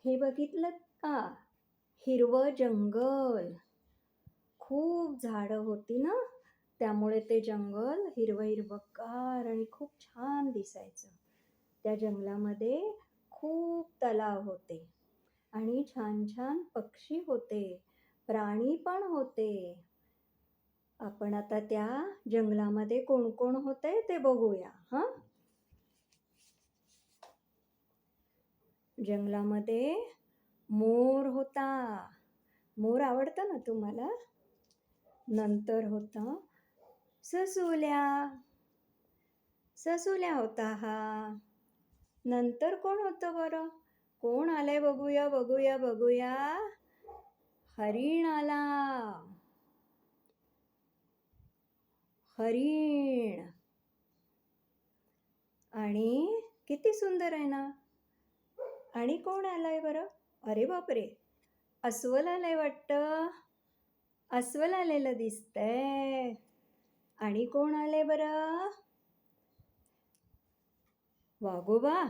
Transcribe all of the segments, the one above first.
हे बघितलंत का? हिरवं जंगल. खूप झाडं होती ना, त्यामुळे ते जंगल हिरवं-हिरवंगार आणि खूप छान दिसायचं. त्या जंगलामध्ये खूप तलाव होते आणि छान-छान पक्षी होते, प्राणी पण होते. आपण आता त्या जंगलामध्ये कोण-कोण होते ते बघूया हं. जंगलामध्ये मोर होता. मोर आवडतं ना तुम्हाला? नंतर होता ससुल्या. ससुल्या होता हा. नंतर कोण होतं बरं? कोण आलंय बघूया, बघूया, बघूया. हरीण आला. हरीण. आणि किती सुंदर आहे ना. आणि कोण आलंय बरं? अरे बापरे, अस्वल आलंय वाटतं. अस्वल आलेलं दिसतंय. आणि कोण आलंय बरं? वाघोबा.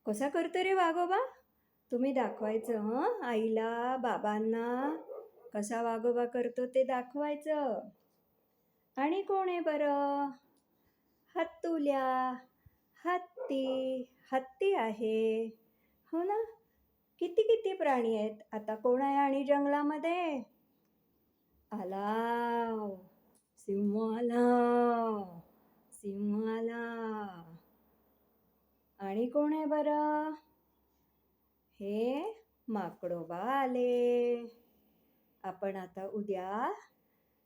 कसा करतो रे वाघोबा? तुम्ही दाखवायचं हं आईला, बाबांना. कसा वाघोबा करतो ते दाखवायचं. आणि कोण आहे बरं? हत्तुल्या. हत्ती. हत्ती आहे. हो ना? किती किती प्राणी आहेत. आता कोण आहे आणि जंगलामध्ये? आला. सिंह आला. सिंह आला. आणि कोण आहे बरं? हे माकडोबा आले. आपण आता उद्या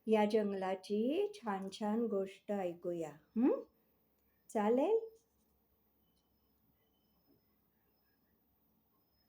या जंगलाची छान छान गोष्ट ऐकूया. चालेल?